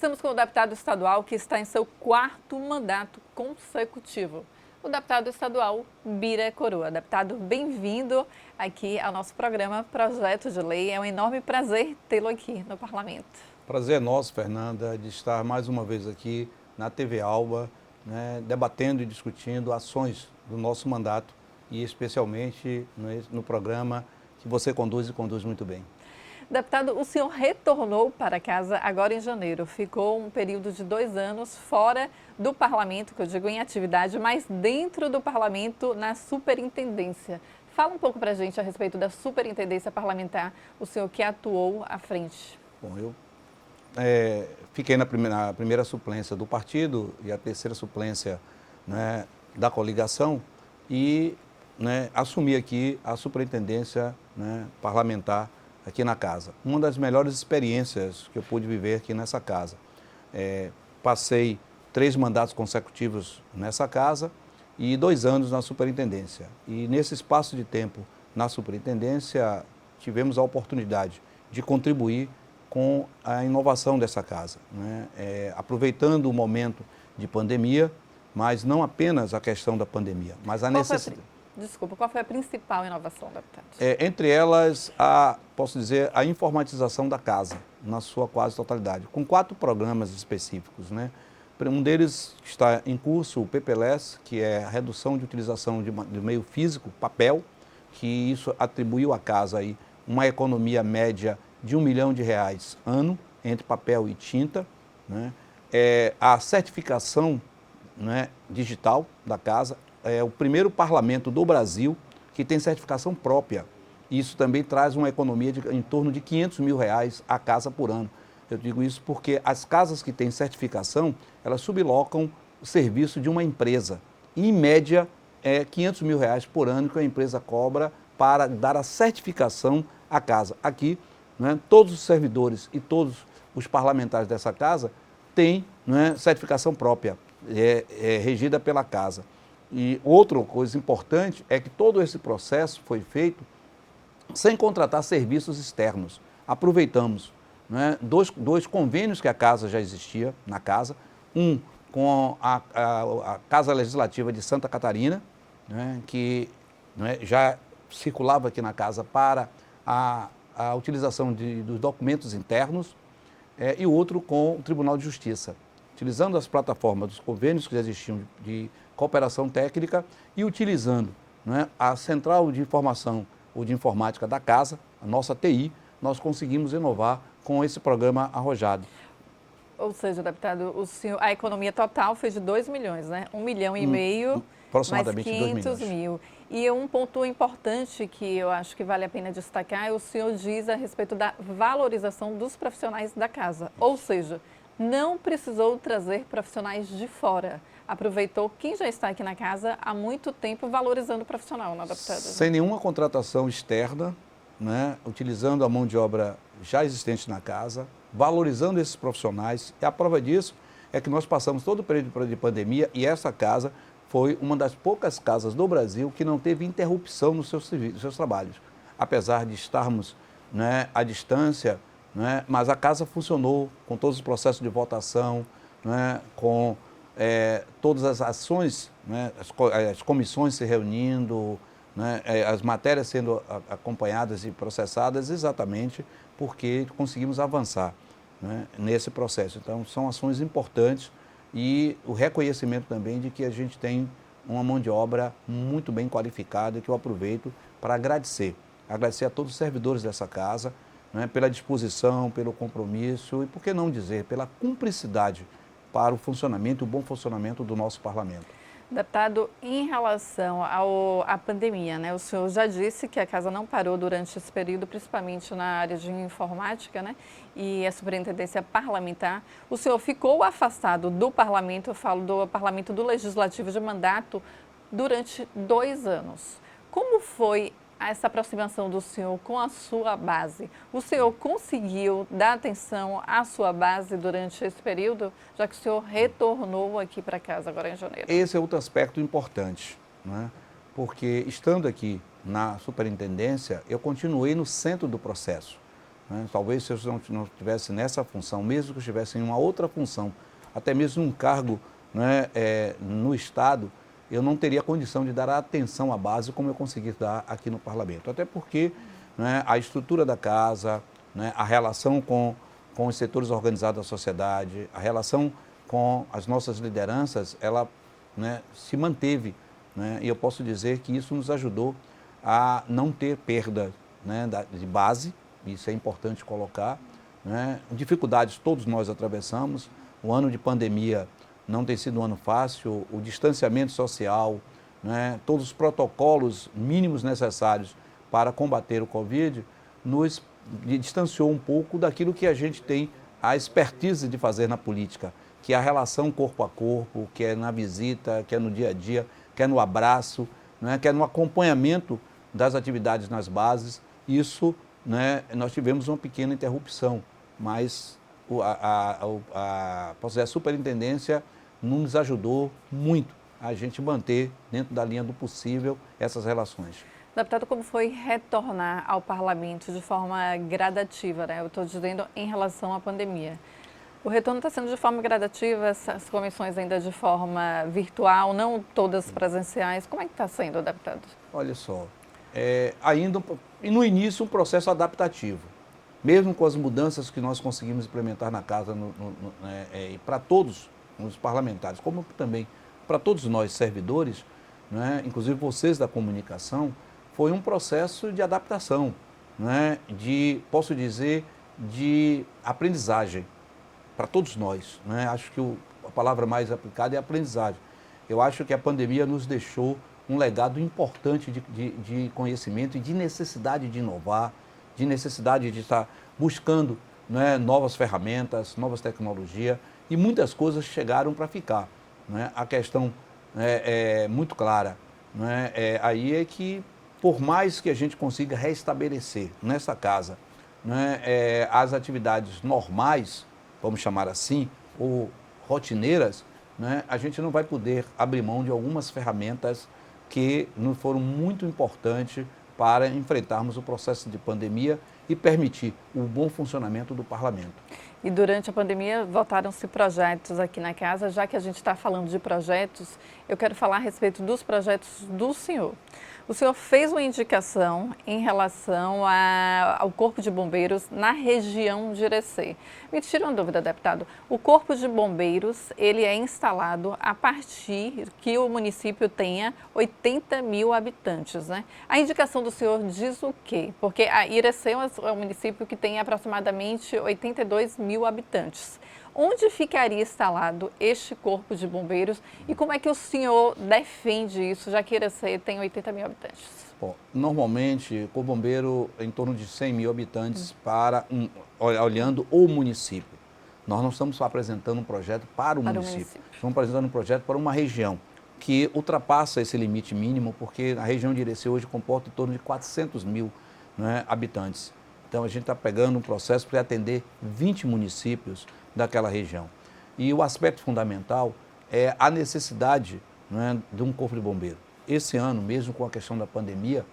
Estamos com o deputado estadual que está em seu 4º mandato consecutivo, o deputado estadual Bira Coroa. Deputado, bem-vindo aqui ao nosso programa Projeto de Lei. É um enorme prazer tê-lo aqui no Parlamento. Prazer é nosso, Fernanda, de estar mais uma vez aqui na TV Alba, debatendo e discutindo ações do nosso mandato e especialmente no programa que você conduz e conduz muito bem. Deputado, o senhor retornou para casa agora em janeiro. Ficou um período de 2 anos fora do parlamento, que eu digo em atividade, mas dentro do parlamento, na superintendência. Fala um pouco para a gente a respeito da superintendência parlamentar, o senhor que atuou à frente. Bom, eu fiquei na primeira suplência do partido e a terceira suplência da coligação e assumi aqui a superintendência parlamentar aqui na casa. Uma das melhores experiências que eu pude viver aqui nessa casa. Passei 3 mandatos consecutivos nessa casa e 2 anos na superintendência. E nesse espaço de tempo na superintendência, tivemos a oportunidade de contribuir com a inovação dessa casa, aproveitando o momento de pandemia, mas não apenas a questão da pandemia, mas a necessidade. Desculpa, qual foi a principal inovação, deputado? Entre elas, posso dizer, a informatização da casa, na sua quase totalidade, com 4 programas específicos. Um deles está em curso, o PPLS, que é a redução de utilização do meio físico, papel, que isso atribuiu à casa aí uma economia média de R$1 milhão ano, entre papel e tinta. A certificação digital da casa. É o primeiro parlamento do Brasil que tem certificação própria. Isso também traz uma economia de em torno de R$500 mil a casa por ano. Eu digo isso porque as casas que têm certificação, elas sublocam o serviço de uma empresa. Em média, é R$500 mil por ano que a empresa cobra para dar a certificação à casa. Aqui, todos os servidores e todos os parlamentares dessa casa têm certificação própria, regida pela casa. E outra coisa importante é que todo esse processo foi feito sem contratar serviços externos. Aproveitamos dois convênios que a casa já existia na casa, um com a Casa Legislativa de Santa Catarina, que já circulava aqui na casa para a utilização dos documentos internos, e outro com o Tribunal de Justiça, utilizando as plataformas dos convênios que já existiam de cooperação técnica e utilizando a central de informação ou de informática da casa, a nossa TI, nós conseguimos inovar com esse programa arrojado. Ou seja, deputado, a economia total foi de 2 milhões, R$1,5 milhão, aproximadamente mais 500 2 milhões. mil. E um ponto importante que eu acho que vale a pena destacar é o senhor diz a respeito da valorização dos profissionais da casa. Ou seja, não precisou trazer profissionais de fora. Aproveitou quem já está aqui na casa há muito tempo, valorizando o profissional, não é, deputado? Sem nenhuma contratação externa, utilizando a mão de obra já existente na casa, valorizando esses profissionais. E a prova disso é que nós passamos todo o período de pandemia e essa casa foi uma das poucas casas do Brasil que não teve interrupção nos seus trabalhos. Apesar de estarmos à distância, mas a casa funcionou com todos os processos de votação, com todas as ações, as comissões se reunindo, as matérias sendo acompanhadas e processadas exatamente porque conseguimos avançar nesse processo. Então, são ações importantes e o reconhecimento também de que a gente tem uma mão de obra muito bem qualificada, que eu aproveito para agradecer a todos os servidores dessa casa, pela disposição, pelo compromisso e, por que não dizer, pela cumplicidade para o funcionamento, o bom funcionamento do nosso parlamento. Deputado, em relação à pandemia, o senhor já disse que a casa não parou durante esse período, principalmente na área de informática, e a superintendência parlamentar. O senhor ficou afastado do parlamento, eu falo do parlamento do legislativo de mandato, durante 2 anos. Como foi essa aproximação do senhor com a sua base? O senhor conseguiu dar atenção à sua base durante esse período, já que o senhor retornou aqui para casa agora em janeiro? Esse é outro aspecto importante, porque estando aqui na superintendência, eu continuei no centro do processo. né? Talvez se eu não estivesse nessa função, mesmo que eu estivesse em uma outra função, até mesmo um cargo, né, no Estado, eu não teria condição de dar a atenção à base como eu consegui dar aqui no Parlamento. Até porque, né, a estrutura da casa, né, a relação com os setores organizados da sociedade, a relação com as nossas lideranças, ela, né, se manteve, né, e eu posso dizer que isso nos ajudou a não ter perda, né, de base, isso é importante colocar, né. Dificuldades todos nós atravessamos, o ano de pandemia não tem sido um ano fácil, o distanciamento social, né, todos os protocolos mínimos necessários para combater o Covid nos distanciou um pouco daquilo que a gente tem a expertise de fazer na política, que é a relação corpo a corpo, que é na visita, que é no dia a dia, que é no abraço, né, que é no acompanhamento das atividades nas bases. Isso, né, nós tivemos uma pequena interrupção, mas posso dizer, a superintendência nos ajudou muito a gente manter dentro da linha do possível essas relações. Deputado, como foi retornar ao parlamento de forma gradativa, né? Eu estou dizendo em relação à pandemia. O retorno está sendo de forma gradativa, essas comissões ainda de forma virtual, não todas presenciais. Como é que está sendo, deputado? Olha só, ainda no início um processo adaptativo, mesmo com as mudanças que nós conseguimos implementar na casa para todos os parlamentares, como também para todos nós servidores, né, inclusive vocês da comunicação, foi um processo de adaptação, né, posso dizer, de aprendizagem para todos nós, né? Acho que a palavra mais aplicada é aprendizagem. Eu acho que a pandemia nos deixou um legado importante de conhecimento e de necessidade de inovar, de necessidade de estar buscando, né, novas ferramentas, novas tecnologias, e muitas coisas chegaram para ficar, né? A questão é muito clara, né? Aí é que, por mais que a gente consiga restabelecer nessa casa, né, as atividades normais, vamos chamar assim, ou rotineiras, né, a gente não vai poder abrir mão de algumas ferramentas que nos foram muito importantes para enfrentarmos o processo de pandemia e permitir o bom funcionamento do parlamento. E durante a pandemia votaram-se projetos aqui na casa. Já que a gente está falando de projetos, eu quero falar a respeito dos projetos do senhor. O senhor fez uma indicação em relação ao Corpo de Bombeiros na região de Irecê. Me tira uma dúvida, deputado. O Corpo de Bombeiros, ele é instalado a partir que o município tenha 80 mil habitantes, né? A indicação do senhor diz o quê? Porque a Irecê é um município que tem aproximadamente 82 mil habitantes. Onde ficaria instalado este Corpo de Bombeiros e como é que o senhor defende isso, já que Irecê tem 80 mil habitantes? Bom, normalmente, o Corpo Bombeiro é em torno de 100 mil habitantes olhando o município. Nós não estamos apresentando um projeto para o município. Estamos apresentando um projeto para uma região que ultrapassa esse limite mínimo, porque a região de Irecê hoje comporta em torno de 400 mil, né, habitantes. Então, a gente está pegando um processo para atender 20 municípios daquela região. E o aspecto fundamental é a necessidade, né, de um corpo de bombeiro. Esse ano, mesmo com a questão da pandemia,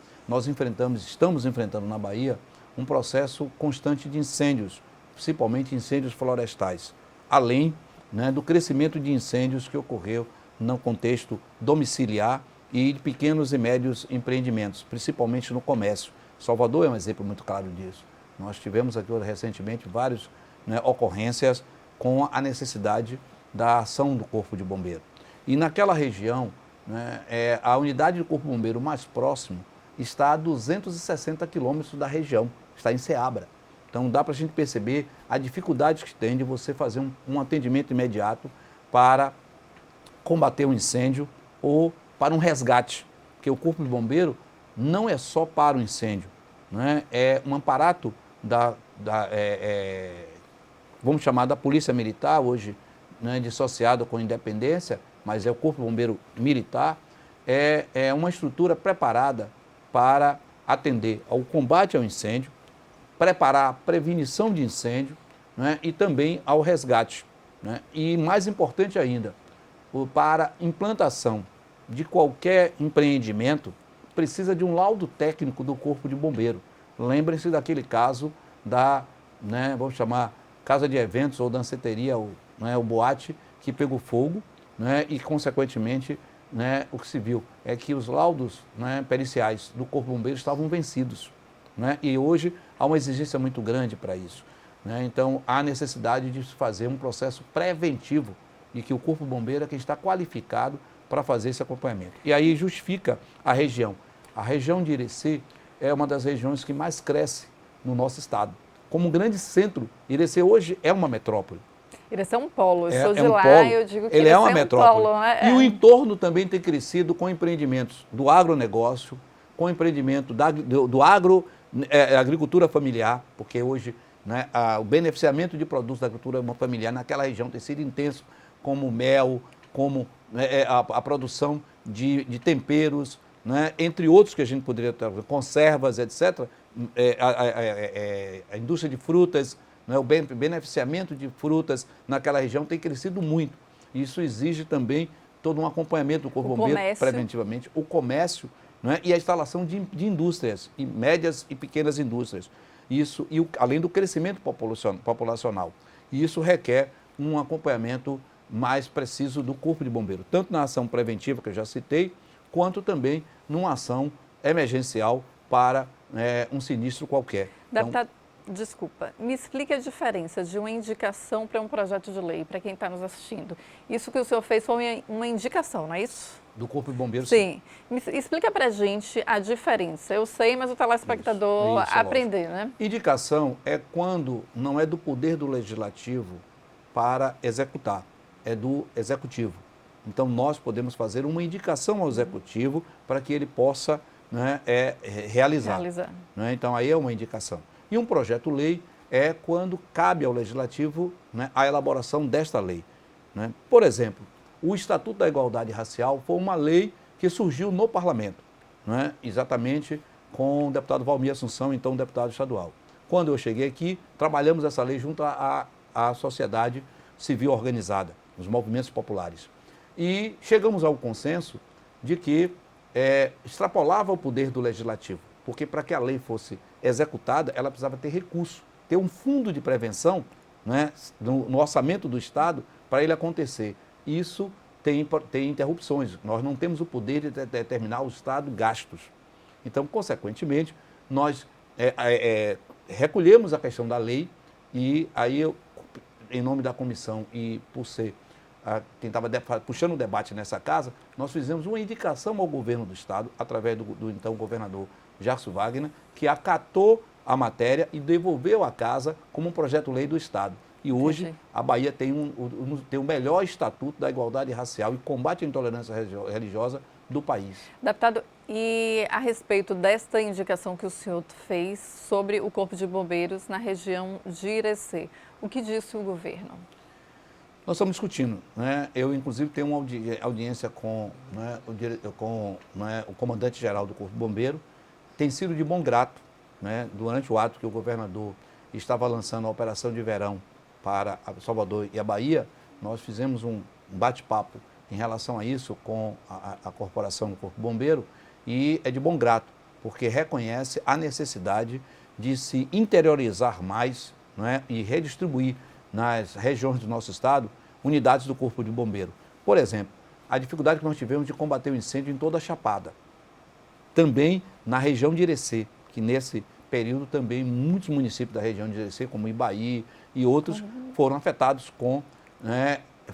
estamos enfrentando na Bahia um processo constante de incêndios, principalmente incêndios florestais, além, né, do crescimento de incêndios que ocorreu no contexto domiciliar e de pequenos e médios empreendimentos, principalmente no comércio. Salvador é um exemplo muito claro disso. Nós tivemos aqui recentemente várias, né, ocorrências com a necessidade da ação do Corpo de Bombeiro. E naquela região, né, a unidade do Corpo de Bombeiro mais próximo está a 260 quilômetros da região, está em Ceabra. Então dá para a gente perceber a dificuldade que tem de você fazer um atendimento imediato para combater um incêndio ou para um resgate, porque o Corpo de Bombeiro não é só para o incêndio, né? É um aparato vamos chamar da Polícia Militar, hoje, né, dissociado com independência, mas é o Corpo de Bombeiro Militar, é uma estrutura preparada para atender ao combate ao incêndio, preparar a prevenição de incêndio, né, e também ao resgate, né? E mais importante ainda, para implantação de qualquer empreendimento, precisa de um laudo técnico do Corpo de Bombeiro. Lembrem-se daquele caso vamos chamar, casa de eventos ou danceteria, ou boate, que pegou fogo, e, consequentemente, o que se viu é que os laudos periciais do Corpo de Bombeiros estavam vencidos. E hoje há uma exigência muito grande para isso. Então, há necessidade de se fazer um processo preventivo e que o Corpo de Bombeiro é quem está qualificado para fazer esse acompanhamento. E aí justifica a região. A região de Irecê é uma das regiões que mais cresce no nosso estado. Como um grande centro, Irecê hoje é uma metrópole. Irecê é um polo, eu sou de um lá, polo. eu digo que ele é uma um metrópole. Polo, né? E o entorno também tem crescido com empreendimentos do agronegócio, com empreendimento do agricultura familiar, porque hoje o beneficiamento de produtos da agricultura familiar naquela região tem sido intenso, como mel, como a produção de temperos, entre outros que a gente poderia ter, conservas, etc., a indústria de frutas, o beneficiamento de frutas naquela região tem crescido muito. Isso exige também todo um acompanhamento do Corpo de Bombeiro, preventivamente, o comércio e a instalação de indústrias, e médias e pequenas indústrias. Isso, além do crescimento populacional. E isso requer um acompanhamento mais preciso do Corpo de Bombeiro, tanto na ação preventiva, que eu já citei, quanto também numa ação emergencial para um sinistro qualquer. Deputado, desculpa, me explique a diferença de uma indicação para um projeto de lei, para quem está nos assistindo. Isso que o senhor fez foi uma indicação, não é isso? Do Corpo de Bombeiro, sim. Explica para a gente a diferença. Eu sei, mas o telespectador aprender, né? Indicação é quando não é do poder do Legislativo para executar, é do Executivo. Então, nós podemos fazer uma indicação ao Executivo para que ele possa realizar. Então, aí é uma indicação. E um projeto-lei é quando cabe ao Legislativo a elaboração desta lei. Por exemplo, o Estatuto da Igualdade Racial foi uma lei que surgiu no Parlamento, exatamente com o deputado Valmir Assunção, então deputado estadual. Quando eu cheguei aqui, trabalhamos essa lei junto à sociedade civil organizada, os movimentos populares. E chegamos ao consenso de que extrapolava o poder do Legislativo, porque para que a lei fosse executada, ela precisava ter recurso, ter um fundo de prevenção no orçamento do Estado para ele acontecer. Isso tem interrupções, nós não temos o poder de determinar o Estado gastos. Então, consequentemente, nós recolhemos a questão da lei e aí eu, em nome da comissão e por ser quem estava puxando o debate nessa casa, nós fizemos uma indicação ao governo do Estado, através do então governador Járcio Wagner, que acatou a matéria e devolveu à casa como um projeto-lei do Estado. E hoje a Bahia tem o melhor estatuto da igualdade racial e combate à intolerância religiosa do país. Deputado, e a respeito desta indicação que o senhor fez sobre o Corpo de Bombeiros na região de Irecê, o que disse o governo? Nós estamos discutindo. Eu, inclusive, tenho uma audiência com o comandante-geral do Corpo de Bombeiro. Tem sido de bom grato, durante o ato que o governador estava lançando a operação de verão para Salvador e a Bahia, nós fizemos um bate-papo em relação a isso com a corporação do Corpo de Bombeiro e é de bom grato, porque reconhece a necessidade de se interiorizar mais e redistribuir nas regiões do nosso estado unidades do Corpo de Bombeiro. Por exemplo, a dificuldade que nós tivemos de combater o incêndio em toda a Chapada. Também na região de Irecê, que nesse período também muitos municípios da região de Irecê, como Ibaí e outros, foram afetados com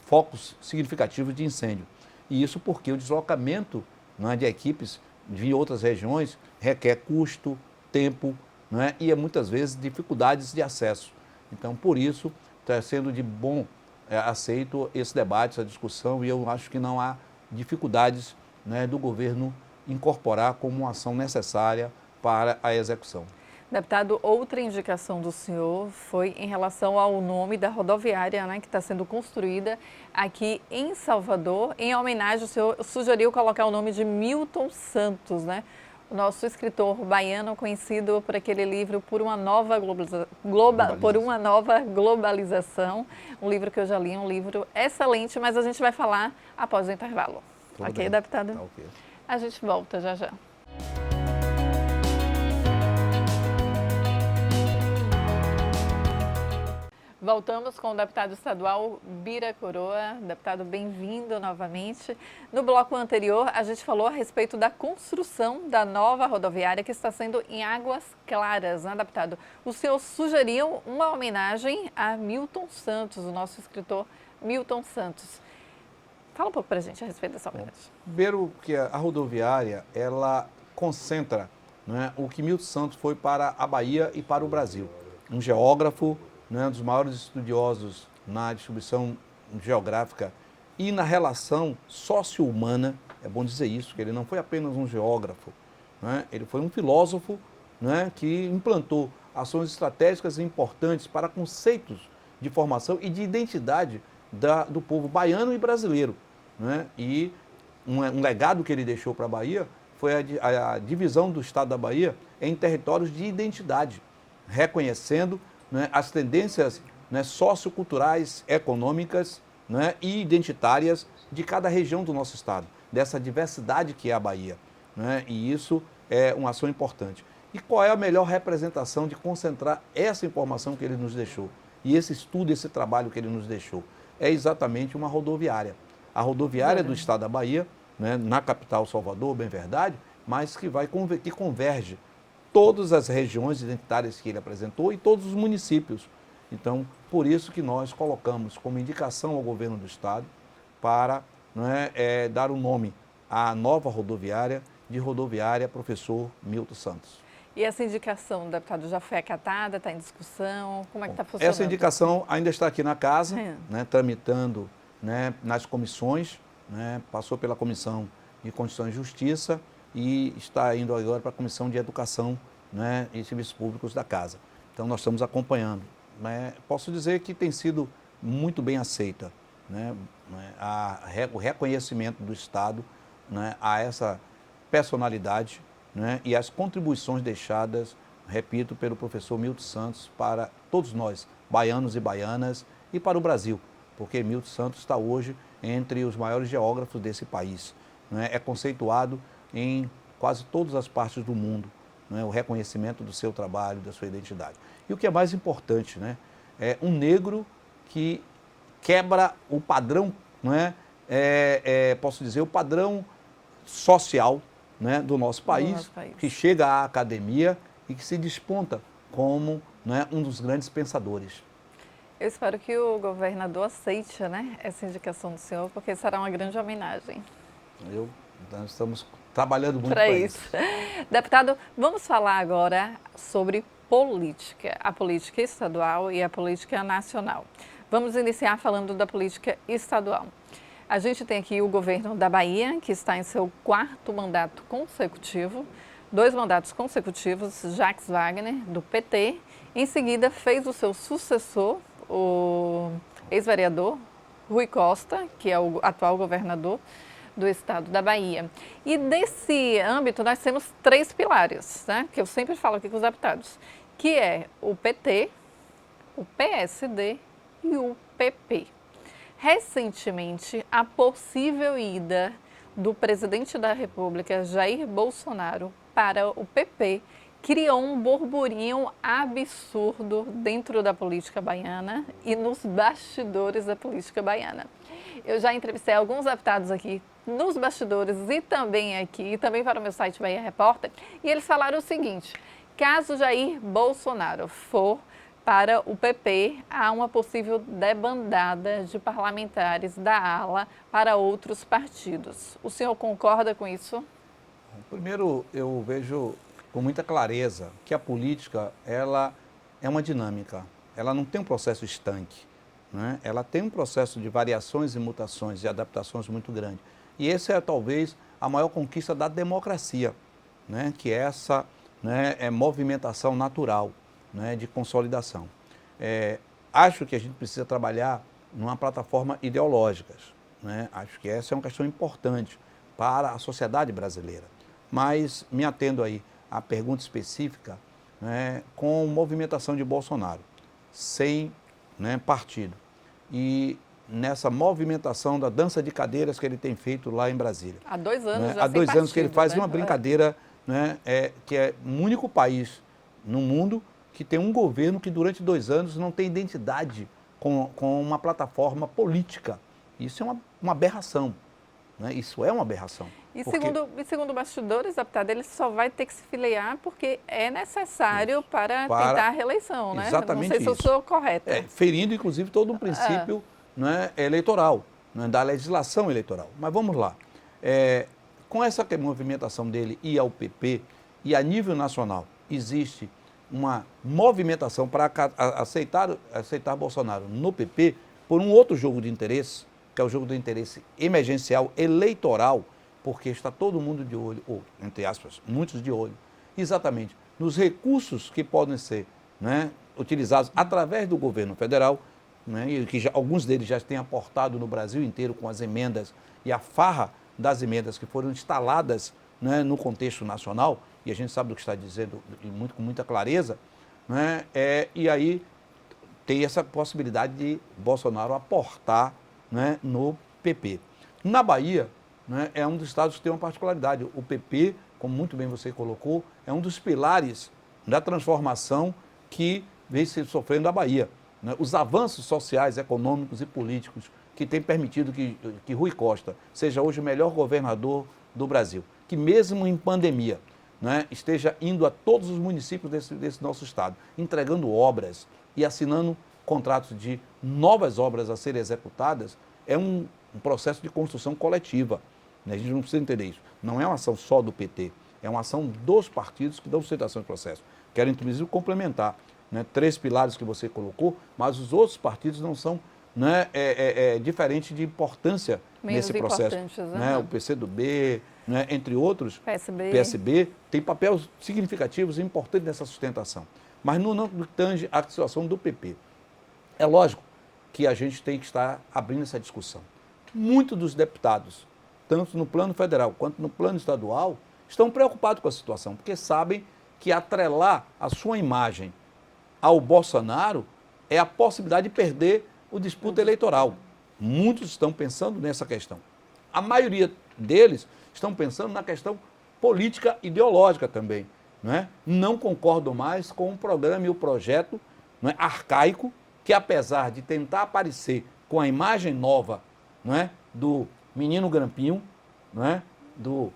focos significativos de incêndio. E isso porque o deslocamento de equipes de outras regiões requer custo, tempo e muitas vezes dificuldades de acesso. Então, por isso, está sendo de bom aceito esse debate, essa discussão, e eu acho que não há dificuldades do governo incorporar como uma ação necessária para a execução. Deputado, outra indicação do senhor foi em relação ao nome da rodoviária que está sendo construída aqui em Salvador. Em homenagem, o senhor sugeriu colocar o nome de Milton Santos, o nosso escritor baiano, conhecido por aquele livro Por uma Nova Globalização, um livro que eu já li, um livro excelente, mas a gente vai falar após o intervalo. Tudo ok, bem. deputado? Tá ok. A gente volta já já. Voltamos com o deputado estadual Bira Coroa. Deputado, bem-vindo novamente. No bloco anterior, a gente falou a respeito da construção da nova rodoviária que está sendo em Águas Claras, né, deputado? O senhor sugeriu uma homenagem a Milton Santos, o nosso escritor Milton Santos. Fala um pouco para a gente a respeito dessa homenagem. Primeiro, que a rodoviária, ela concentra, né, o que Milton Santos foi para a Bahia e para o Brasil. Um geógrafo, né, um dos maiores estudiosos na distribuição geográfica e na relação socio-humana. É bom dizer isso, que ele não foi apenas um geógrafo, né, ele foi um filósofo, né, que implantou ações estratégicas importantes para conceitos de formação e de identidade do povo baiano e brasileiro, né? E um legado que ele deixou para a Bahia foi a divisão do estado da Bahia em territórios de identidade, reconhecendo, né, as tendências, né, socioculturais, econômicas, né, e identitárias de cada região do nosso estado, dessa diversidade que é a Bahia, né? E isso é uma ação importante. E qual é a melhor representação de concentrar essa informação que ele nos deixou? E esse estudo, esse trabalho que ele nos deixou? É exatamente uma rodoviária. A rodoviária do estado da Bahia, né, na capital Salvador, bem verdade, mas que converge todas as regiões identitárias que ele apresentou e todos os municípios. Então, por isso que nós colocamos como indicação ao governo do estado para, né, dar o nome à nova rodoviária de rodoviária Professor Milton Santos. E essa indicação, deputado, já foi acatada, está em discussão? Como é que está funcionando? Essa indicação ainda está aqui na casa, né, tramitando, né, nas comissões, né, passou pela Comissão de Constituição e Justiça e está indo agora para a Comissão de Educação, né, e Serviços Públicos da Casa. Então, nós estamos acompanhando. Né? Posso dizer que tem sido muito bem aceita, né, o reconhecimento do Estado, né, a essa personalidade, né, e as contribuições deixadas, repito, pelo professor Milton Santos para todos nós, baianos e baianas, e para o Brasil, porque Milton Santos está hoje entre os maiores geógrafos desse país, né, é conceituado em quase todas as partes do mundo, né, o reconhecimento do seu trabalho, da sua identidade. E o que é mais importante, né, é um negro que quebra o padrão, né, posso dizer, o padrão social, né, do nosso país, que chega à academia e que se desponta como, né, um dos grandes pensadores. Eu espero que o governador aceite, né, essa indicação do senhor, porque será uma grande homenagem. Nós estamos trabalhando muito para isso. Deputado, vamos falar agora sobre política, a política estadual e a política nacional. Vamos iniciar falando da política estadual. A gente tem aqui o governo da Bahia, que está em seu 4º mandato consecutivo, 2 mandatos consecutivos, Jacques Wagner, do PT. Em seguida, fez o seu sucessor, o ex-vereador Rui Costa, que é o atual governador do estado da Bahia. E desse âmbito, nós temos 3 pilares, né, que eu sempre falo aqui com os deputados, que é o PT, o PSD e o PP. Recentemente, a possível ida do presidente da República, Jair Bolsonaro, para o PP, criou um burburinho absurdo dentro da política baiana e nos bastidores da política baiana. Eu já entrevistei alguns deputados aqui nos bastidores e também aqui, e também para o meu site Bahia Repórter, e eles falaram o seguinte: caso Jair Bolsonaro for para o PP, há uma possível debandada de parlamentares da ala para outros partidos. O senhor concorda com isso? Primeiro, eu vejo com muita clareza que a política, ela é uma dinâmica, ela não tem um processo estanque, né? Ela tem um processo de variações e mutações e adaptações muito grande. E essa é talvez a maior conquista da democracia, né? Que é essa, né, movimentação natural, né, de consolidação. Acho que a gente precisa trabalhar numa plataforma ideológica, né? Acho que essa é uma questão importante para a sociedade brasileira. Mas me atendo aí à pergunta específica, né, com movimentação de Bolsonaro, sem, né, partido. E nessa movimentação da dança de cadeiras que ele tem feito lá em Brasília. Há 2 anos, né? já Há 2 anos partido, que ele faz, né, uma brincadeira, né, que é o único país no mundo, que tem um governo que durante 2 anos não tem identidade com uma plataforma política. Isso é uma aberração. Né? Isso é uma aberração. E segundo bastidores, deputado, ele só vai ter que se filiar porque é necessário para tentar a reeleição, né? Exatamente. Não sei se eu sou correta. Ferindo, inclusive, todo um princípio né, eleitoral, né, da legislação eleitoral. Mas vamos lá. Com essa movimentação dele e ao PP, e a nível nacional, existe uma movimentação para aceitar Bolsonaro no PP por um outro jogo de interesse, que é o jogo do interesse emergencial eleitoral, porque está todo mundo de olho, ou, entre aspas, muitos de olho, exatamente nos recursos que podem ser né, utilizados através do governo federal, né, e que alguns deles já têm aportado no Brasil inteiro com as emendas e a farra das emendas que foram instaladas né, no contexto nacional, e a gente sabe do que está dizendo com muita clareza, né, e aí tem essa possibilidade de Bolsonaro aportar né, no PP. Na Bahia, né, é um dos estados que tem uma particularidade. O PP, como muito bem você colocou, é um dos pilares da transformação que vem se sofrendo a Bahia. Né? Os avanços sociais, econômicos e políticos que têm permitido que Rui Costa seja hoje o melhor governador do Brasil, que mesmo em pandemia né, esteja indo a todos os municípios desse nosso estado, entregando obras e assinando contratos de novas obras a serem executadas, é um processo de construção coletiva. Né? A gente não precisa entender isso. Não é uma ação só do PT, é uma ação dos partidos que dão sustentação ao processo. Quero, inclusive, complementar. Né? 3 pilares que você colocou, mas os outros partidos não são né, diferentes de importância nesse processo. Né? O PCdoB, né, entre outros, PSB, tem papéis significativos e importantes nessa sustentação. Mas não tange a situação do PP. É lógico que a gente tem que estar abrindo essa discussão. Muitos dos deputados, tanto no plano federal quanto no plano estadual, estão preocupados com a situação, porque sabem que atrelar a sua imagem ao Bolsonaro é a possibilidade de perder o disputa eleitoral. Muitos estão pensando nessa questão. A maioria deles estão pensando na questão política ideológica também. Não concordam mais com o programa e o projeto arcaico, que apesar de tentar aparecer com a imagem nova do menino Grampinho, do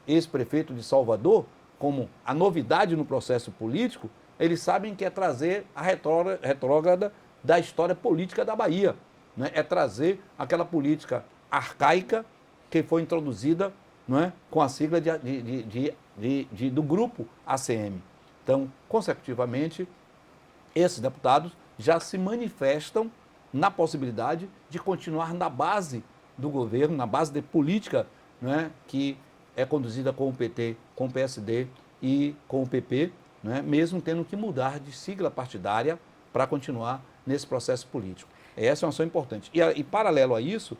ex-prefeito de Salvador, como a novidade no processo político, eles sabem que é trazer a retrógrada da história política da Bahia. É trazer aquela política arcaica que foi introduzida com a sigla do grupo ACM. Então, consecutivamente, esses deputados já se manifestam na possibilidade de continuar na base do governo, na base de política que é conduzida com o PT, com o PSD e com o PP, mesmo tendo que mudar de sigla partidária para continuar nesse processo político. Essa é uma ação importante. E paralelo a isso,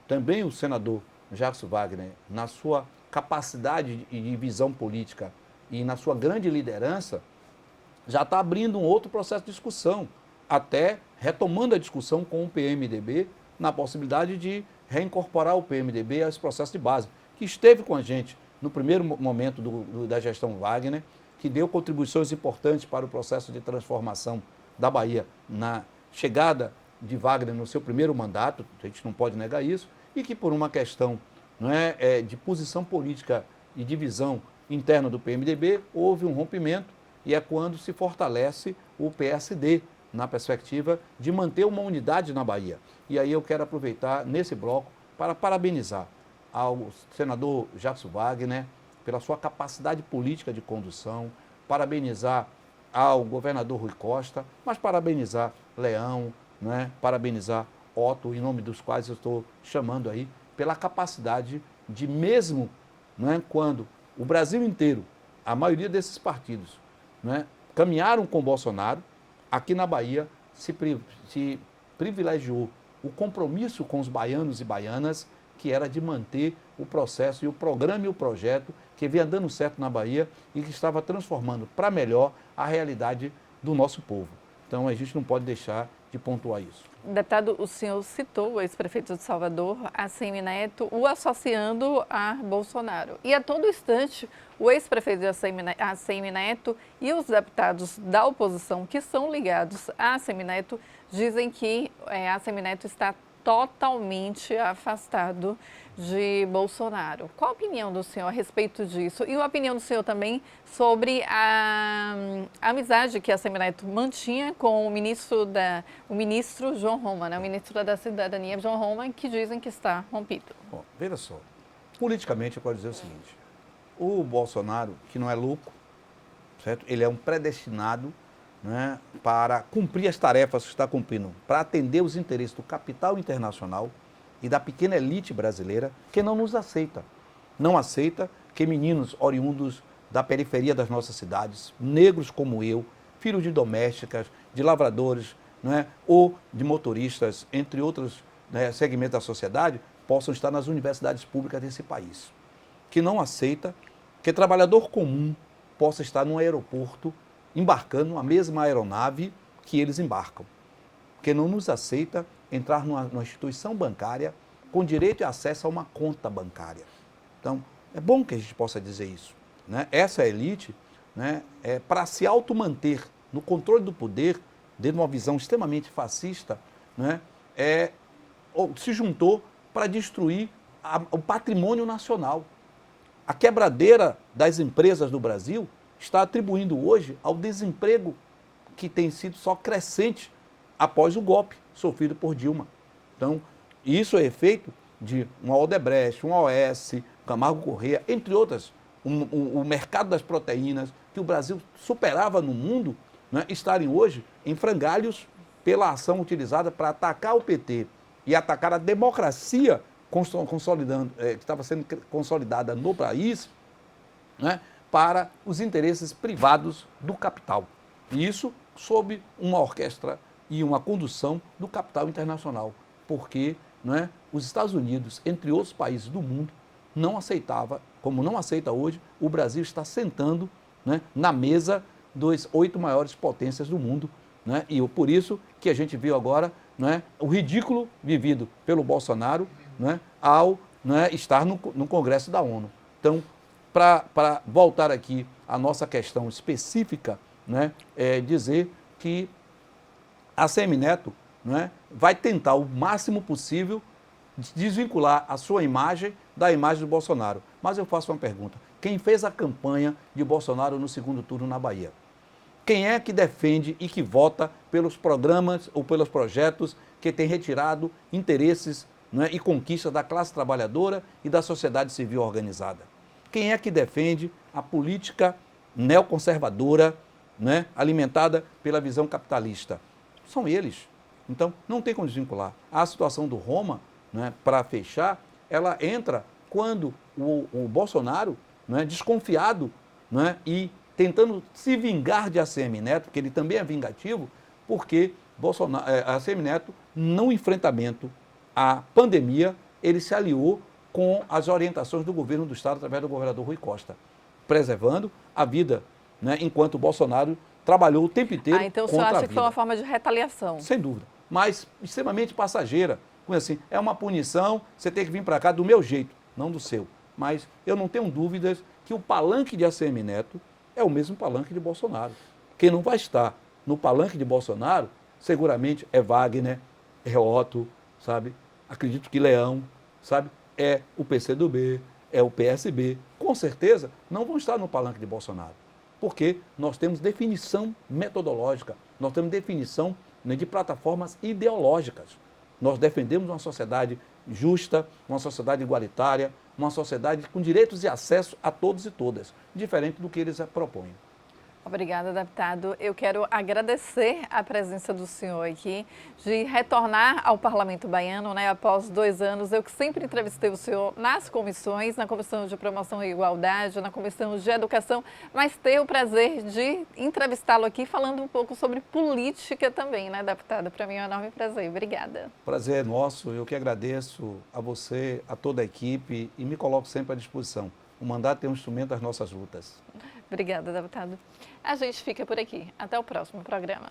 também o senador Jacques Wagner, na sua capacidade de visão política e na sua grande liderança, já está abrindo um outro processo de discussão, até retomando a discussão com o PMDB, na possibilidade de reincorporar o PMDB a esse processo de base, que esteve com a gente no primeiro momento da gestão Wagner, que deu contribuições importantes para o processo de transformação da Bahia na chegada de Wagner no seu primeiro mandato, a gente não pode negar isso, e que por uma questão de posição política e divisão interna do PMDB, houve um rompimento e é quando se fortalece o PSD na perspectiva de manter uma unidade na Bahia. E aí eu quero aproveitar nesse bloco para parabenizar ao senador Jacques Wagner pela sua capacidade política de condução, parabenizar ao governador Rui Costa, mas parabenizar Leão, parabenizar Otto, em nome dos quais eu estou chamando aí, pela capacidade de mesmo quando o Brasil inteiro, a maioria desses partidos, caminharam com Bolsonaro, aqui na Bahia se privilegiou o compromisso com os baianos e baianas, que era de manter o processo e o programa e o projeto que vinha dando certo na Bahia e que estava transformando para melhor a realidade do nosso povo. Então a gente não pode deixar de pontuar isso. Deputado, o senhor citou o ex-prefeito de Salvador, ACM Neto, o associando a Bolsonaro. E a todo instante, o ex-prefeito de ACM Neto e os deputados da oposição que são ligados a ACM Neto dizem que ACM Neto está totalmente afastado de Bolsonaro. Qual a opinião do senhor a respeito disso? E a opinião do senhor também sobre a amizade que a ACM Neto mantinha com o ministro João Roma, né? O ministro da Cidadania, João Roma, que dizem que está rompido. Bom, veja só, politicamente eu posso dizer o seguinte, o Bolsonaro, que não é louco, certo? Ele é um predestinado, né, para cumprir as tarefas que está cumprindo, para atender os interesses do capital internacional e da pequena elite brasileira, que não nos aceita. Não aceita que meninos oriundos da periferia das nossas cidades, negros como eu, filhos de domésticas, de lavradores, né, ou de motoristas, entre outros, né, segmentos da sociedade, possam estar nas universidades públicas desse país. Que não aceita que trabalhador comum possa estar num aeroporto embarcando na mesma aeronave que eles embarcam. Porque não nos aceita entrar numa instituição bancária com direito e acesso a uma conta bancária. Então, é bom que a gente possa dizer isso, né? Essa elite, né, para se automanter no controle do poder, dentro de uma visão extremamente fascista, né, se juntou para destruir o patrimônio nacional. A quebradeira das empresas do Brasil está atribuindo hoje ao desemprego que tem sido só crescente após o golpe sofrido por Dilma. Então, isso é efeito de uma Odebrecht, uma OS, Camargo Corrêa, entre outras, o mercado das proteínas, que o Brasil superava no mundo, né, estarem hoje em frangalhos pela ação utilizada para atacar o PT e atacar a democracia que estava sendo consolidada no país, né, para os interesses privados do capital. E isso sob uma orquestra e uma condução do capital internacional, porque, né, os Estados Unidos, entre outros países do mundo, não aceitava, como não aceita hoje, o Brasil está sentando, né, na mesa das 8 maiores potências do mundo, né, e por isso que a gente viu agora, né, o ridículo vivido pelo Bolsonaro, né, ao, né, estar no Congresso da ONU. Então, para voltar aqui à nossa questão específica, né, dizer que a ACM Neto, né, vai tentar o máximo possível desvincular a sua imagem da imagem do Bolsonaro. Mas eu faço uma pergunta. Quem fez a campanha de Bolsonaro no segundo turno na Bahia? Quem é que defende e que vota pelos programas ou pelos projetos que têm retirado interesses, né, e conquistas da classe trabalhadora e da sociedade civil organizada? Quem é que defende a política neoconservadora, né, alimentada pela visão capitalista? São eles. Então, não tem como desvincular. A situação do Roma, né, para fechar, ela entra quando o Bolsonaro, né, desconfiado, né, e tentando se vingar de ACM Neto, porque ele também é vingativo, porque a ACM Neto, no enfrentamento à pandemia, ele se aliou com as orientações do governo do Estado, através do governador Rui Costa, preservando a vida, né, enquanto o Bolsonaro trabalhou o tempo inteiro contra a vida. Então o senhor acha que foi uma forma de retaliação? Sem dúvida, mas extremamente passageira. Assim, é uma punição, você tem que vir para cá do meu jeito, não do seu. Mas eu não tenho dúvidas que o palanque de ACM Neto é o mesmo palanque de Bolsonaro. Quem não vai estar no palanque de Bolsonaro, seguramente é Wagner, é Otto, sabe? Acredito que Leão, sabe? É o PCdoB, é o PSB. Com certeza não vão estar no palanque de Bolsonaro. Porque nós temos definição metodológica, nós temos definição, né, de plataformas ideológicas. Nós defendemos uma sociedade justa, uma sociedade igualitária, uma sociedade com direitos e acesso a todos e todas, diferente do que eles propõem. Obrigada, deputado. Eu quero agradecer a presença do senhor aqui, de retornar ao Parlamento Baiano, né, após 2 anos. Eu que sempre entrevistei o senhor nas comissões, na Comissão de Promoção e Igualdade, na Comissão de Educação, mas ter o prazer de entrevistá-lo aqui falando um pouco sobre política também, né, deputado? Para mim é um enorme prazer. Obrigada. Prazer é nosso. Eu que agradeço a você, a toda a equipe e me coloco sempre à disposição. O mandato é um instrumento das nossas lutas. Obrigada, deputado. A gente fica por aqui. Até o próximo programa.